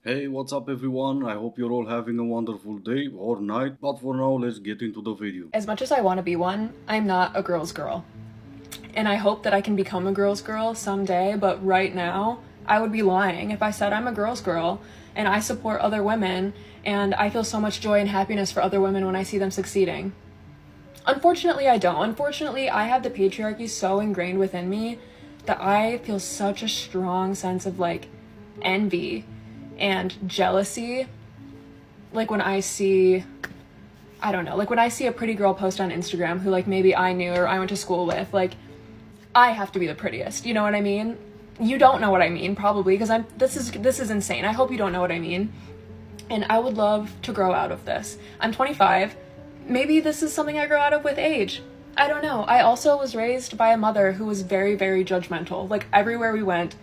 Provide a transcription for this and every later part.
Hey, what's up everyone? I hope you're all having a wonderful day or night, but for now, let's get into the video. As much as I want to be one, I'm not a girl's girl. And I hope that I can become a girl's girl someday, but right now, I would be lying if I said I'm a girl's girl and I support other women and I feel so much joy and happiness for other women when I see them succeeding. Unfortunately, I don't. Unfortunately, I have the patriarchy so ingrained within me that I feel such a strong sense of envy and jealousy. Like when I see I don't know, like when I see a pretty girl post on Instagram who maybe I knew or I went to school with, I have to be the prettiest. You know what I mean? You don't know what I mean probably because this is insane. I hope you don't know what I mean. And I would love to grow out of this. I'm 25. Maybe this is something I grow out of with age. I don't know. I also was raised by a mother who was very, very judgmental. Like everywhere we went,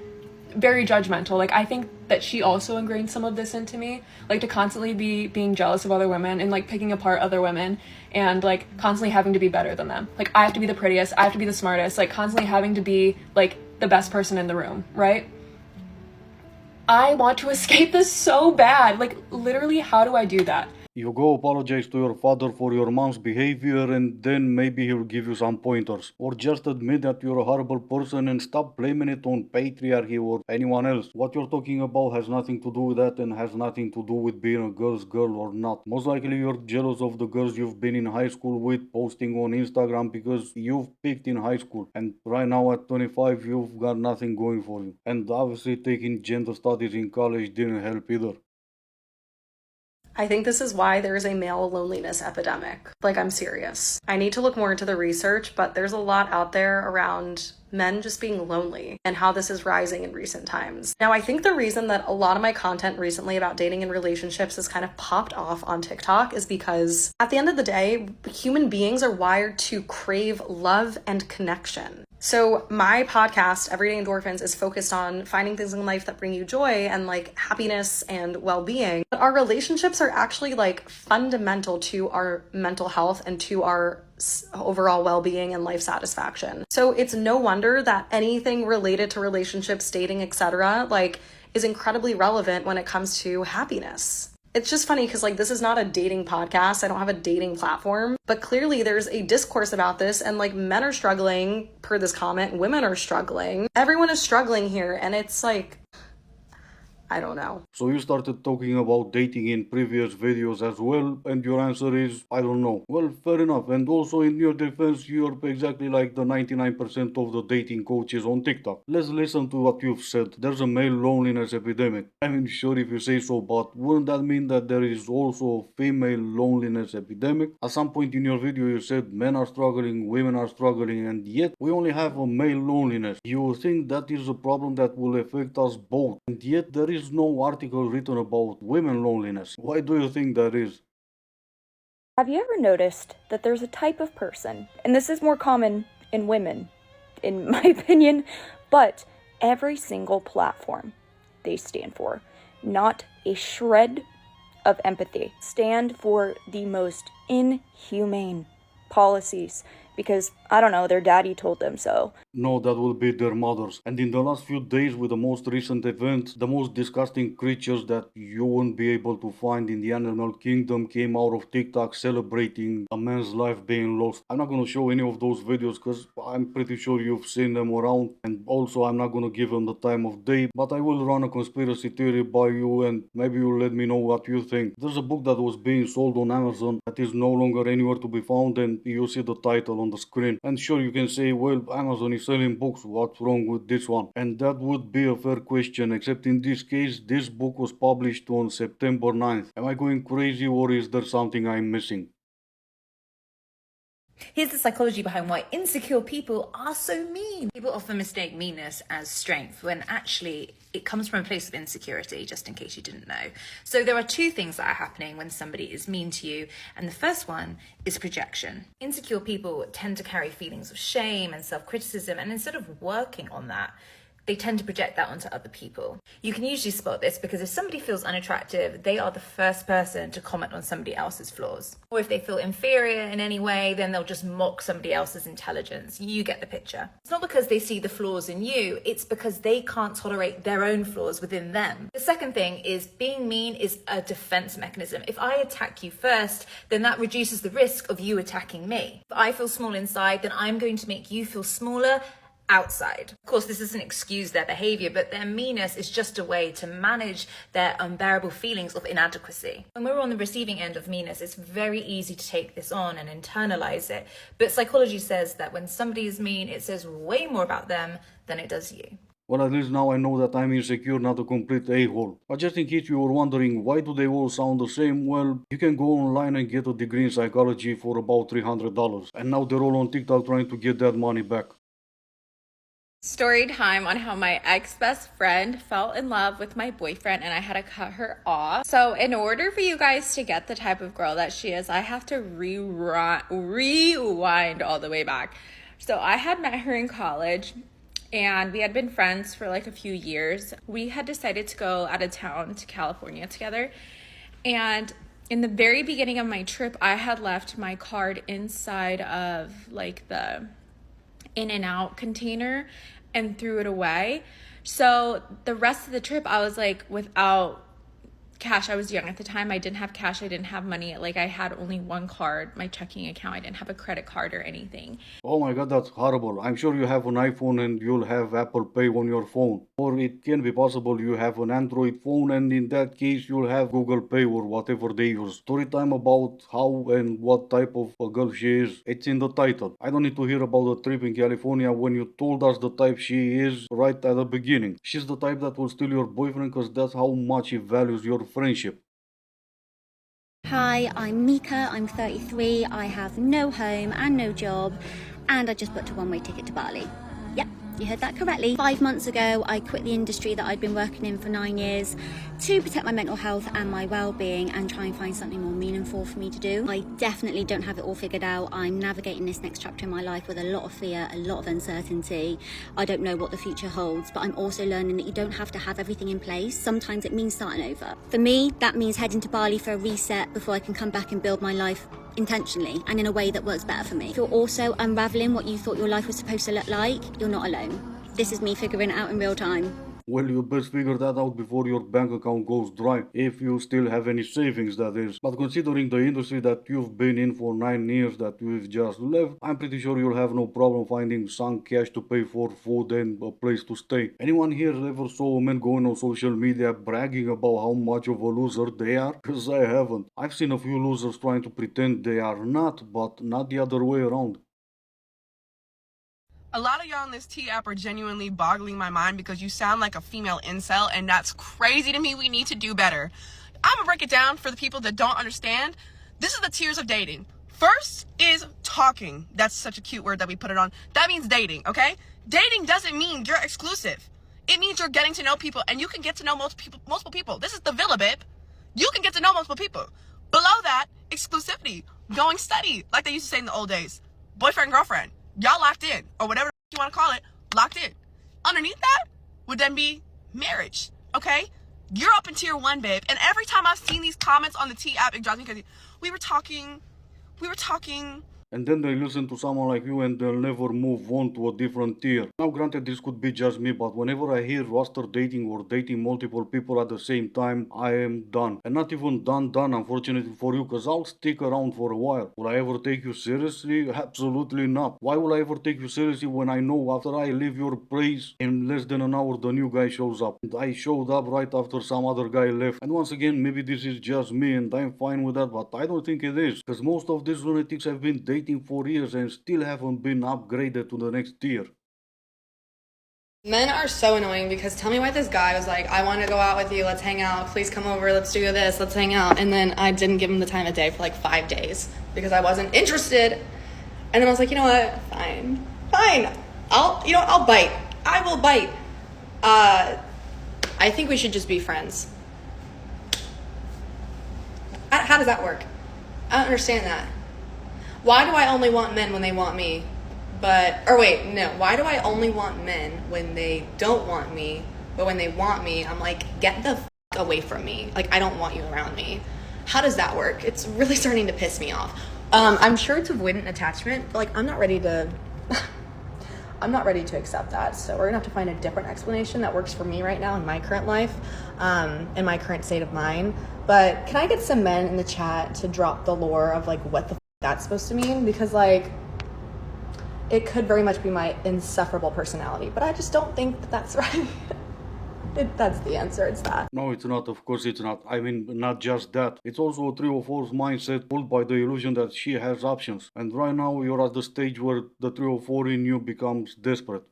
very judgmental. Like I think that she also ingrained some of this into me, like to constantly be being jealous of other women and picking apart other women and constantly having to be better than them. Like I have to be the prettiest, I have to be the smartest, like constantly having to be the best person in the room, right? I want to escape this so bad. Like literally, how do I do that? You go apologize to your father for your mom's behavior and then maybe he'll give you some pointers. Or just admit that you're a horrible person and stop blaming it on patriarchy or anyone else. What you're talking about has nothing to do with that and has nothing to do with being a girl's girl or not. Most likely you're jealous of the girls you've been in high school with posting on Instagram because you've peaked in high school. And right now at 25 you've got nothing going for you. And obviously taking gender studies in college didn't help either. I think this is why there's a male loneliness epidemic. Like, I'm serious. I need to look more into the research, but there's a lot out there around men just being lonely and how this is rising in recent times. Now, I think the reason that a lot of my content recently about dating and relationships has kind of popped off on TikTok is because at the end of the day, human beings are wired to crave love and connection. So my podcast, Everyday Endorphins, is focused on finding things in life that bring you joy and happiness and well-being. But our relationships are actually fundamental to our mental health and to our overall well-being and life satisfaction. So it's no wonder that anything related to relationships, dating, etc., is incredibly relevant when it comes to happiness. It's just funny because this is not a dating podcast. I don't have a dating platform, but clearly there's a discourse about this and men are struggling per this comment. Women are struggling. Everyone is struggling here. And it's I don't know. So you started talking about dating in previous videos as well, and your answer is, I don't know. Well, fair enough. And also in your defense, you're exactly like the 99% of the dating coaches on TikTok. Let's listen to what you've said. There's a male loneliness epidemic. I mean, sure if you say so, but wouldn't that mean that there is also a female loneliness epidemic? At some point in your video, you said men are struggling, women are struggling, and yet we only have a male loneliness. You think that is a problem that will affect us both, and yet there is no article written about women loneliness. Why do you think that is? Have you ever noticed that there's a type of person, and this is more common in women, in my opinion, but every single platform they stand for, not a shred of empathy, stand for the most inhumane policies because, I don't know, their daddy told them so. No, that will be their mothers. And in the last few days, with the most recent events, the most disgusting creatures that you won't be able to find in the animal kingdom came out of TikTok celebrating a man's life being lost. I'm not gonna show any of those videos because I'm pretty sure you've seen them around. And also, I'm not gonna give them the time of day, but I will run a conspiracy theory by you and maybe you'll let me know what you think. There's a book that was being sold on Amazon that is no longer anywhere to be found, and you see the title on the screen. And sure, you can say, well, Amazon is selling books, what's wrong with this one? And that would be a fair question, except in this case, this book was published on September 9th. Am I going crazy or is there something I'm missing? Here's the psychology behind why insecure people are so mean. People often mistake meanness as strength when actually it comes from a place of insecurity, just in case you didn't know. So there are two things that are happening when somebody is mean to you, and the first one is projection. Insecure people tend to carry feelings of shame and self-criticism, and instead of working on that, they tend to project that onto other people. You can usually spot this because if somebody feels unattractive, they are the first person to comment on somebody else's flaws. Or if they feel inferior in any way, then they'll just mock somebody else's intelligence. You get the picture. It's not because they see the flaws in you, it's because they can't tolerate their own flaws within them. The second thing is being mean is a defense mechanism. If I attack you first, then that reduces the risk of you attacking me. If I feel small inside, then I'm going to make you feel smaller outside. Of course, this doesn't excuse their behavior, but their meanness is just a way to manage their unbearable feelings of inadequacy. When we're on the receiving end of meanness, it's very easy to take this on and internalize it. But psychology says that when somebody is mean, it says way more about them than it does you. Well, at least now I know that I'm insecure, not a complete a-hole. But just in case you were wondering why do they all sound the same, well, you can go online and get a degree in psychology for about $300. And now they're all on TikTok trying to get that money back. Story time on how my ex-best friend fell in love with my boyfriend and I had to cut her off. So in order for you guys to get the type of girl that she is, I have to rewind all the way back. So I had met her in college and we had been friends for like a few years. We had decided to go out of town to California together. And in the very beginning of my trip, I had left my card inside of like the In-N-Out container and threw it away. So the rest of the trip I was like without cash. I was young at the time. I didn't have cash. I didn't have money. Like I had only one card, my checking account. I didn't have a credit card or anything. Oh my god, that's horrible. I'm sure you have an iPhone and you'll have Apple Pay on your phone. Or it can be possible you have an Android phone and in that case you'll have Google Pay or whatever they use. Story time about how and what type of a girl she is. It's in the title. I don't need to hear about the trip in California when you told us the type she is right at the beginning. She's the type that will steal your boyfriend because that's how much he values your friendship. Hi, I'm Mika, I'm 33, I have no home and no job, and I just booked a one-way ticket to Bali. Yep, you heard that correctly. 5 months ago, I quit the industry that I'd been working in for 9 years to protect my mental health and my well-being and try and find something more meaningful for me to do. I definitely don't have it all figured out. I'm navigating this next chapter in my life with a lot of fear, a lot of uncertainty. I don't know what the future holds, but I'm also learning that you don't have to have everything in place. Sometimes it means starting over. For me, that means heading to Bali for a reset before I can come back and build my life intentionally and in a way that works better for me. If you're also unraveling what you thought your life was supposed to look like, you're not alone. This is me figuring it out in real time. Well, you best figure that out before your bank account goes dry, if you still have any savings, that is. But considering the industry that you've been in for 9 years that you've just left, I'm pretty sure you'll have no problem finding some cash to pay for food and a place to stay. Anyone here ever saw a man going on social media bragging about how much of a loser they are? Cause I haven't. I've seen a few losers trying to pretend they are not, but not the other way around. A lot of y'all on this T app are genuinely boggling my mind because you sound like a female incel, and that's crazy to me. We need to do better. I'm gonna break it down for the people that don't understand. This is the tiers of dating. First is talking. That's such a cute word that we put it on. That means dating, okay? Dating doesn't mean you're exclusive. It means you're getting to know people, and you can get to know multiple people. This is the villa, babe. You can get to know multiple people. Below that, exclusivity, going steady, like they used to say in the old days. Boyfriend, girlfriend. Y'all locked in, or whatever you want to call it, locked in. Underneath that would then be marriage, okay? You're up in tier 1, babe. And every time I've seen these comments on the T app, it drives me crazy. We were talking. And then they listen to someone like you and they'll never move on to a different tier. Now granted, this could be just me, but whenever I hear roster dating or dating multiple people at the same time, I am done. And not even done unfortunately for you, cause I'll stick around for a while. Will I ever take you seriously? Absolutely not. Why will I ever take you seriously when I know after I leave your place, in less than an hour the new guy shows up? And I showed up right after some other guy left. And once again, maybe this is just me and I'm fine with that, but I don't think it is. Cause most of these lunatics have been dating for years and still haven't been upgraded to the next tier. Men are so annoying because tell me why this guy was like, I want to go out with you, let's hang out, please come over, let's do this, let's hang out. And then I didn't give him the time of day for like 5 days because I wasn't interested. And then I was like, you know what, fine. I'll bite. I will bite. I think we should just be friends. How does that work? I don't understand that. Why do I only want men when they want me? But, or wait, no, why do I only want men when they don't want me, but when they want me, I'm like, get the f away from me. Like, I don't want you around me. How does that work? It's really starting to piss me off. I'm sure it's avoidant attachment, but like, I'm not ready to accept that. So we're gonna have to find a different explanation that works for me right now in my current life, in my current state of mind. But can I get some men in the chat to drop the lore of like what the f that's supposed to mean? Because like, it could very much be my insufferable personality, but I just don't think that that's right. That's the answer, it's that. No, it's not. Of course it's not. I mean, not just that. It's also a 304's mindset pulled by the illusion that she has options. And right now you're at the stage where the 304 in you becomes desperate.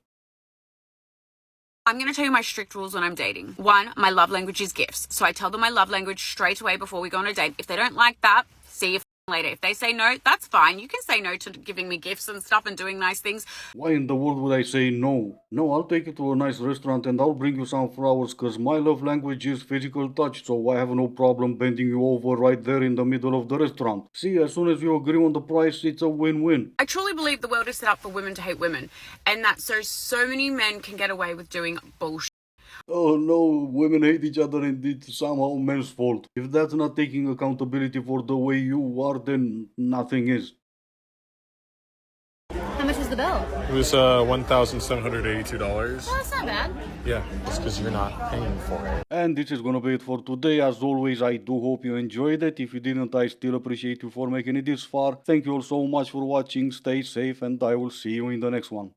I'm going to tell you my strict rules when I'm dating. One, my love language is gifts. So I tell them my love language straight away before we go on a date. If they don't like that, see you later. If they say no, that's fine. You can say no to giving me gifts and stuff and doing nice things. Why in the world would I say no? No, I'll take you to a nice restaurant and I'll bring you some flowers because my love language is physical touch, so I have no problem bending you over right there in the middle of the restaurant. See, as soon as you agree on the price, it's a win-win. I truly believe the world is set up for women to hate women, and that so many men can get away with doing bullshit. Oh no, women hate each other and it's somehow men's fault. If that's not taking accountability for the way you are, then nothing is. How much was the bill? It was $1,782. Well, that's not bad. Yeah, it's because you're not paying for it. And this is gonna be it for today. As always, I do hope you enjoyed it. If you didn't, I still appreciate you for making it this far. Thank you all so much for watching. Stay safe and I will see you in the next one.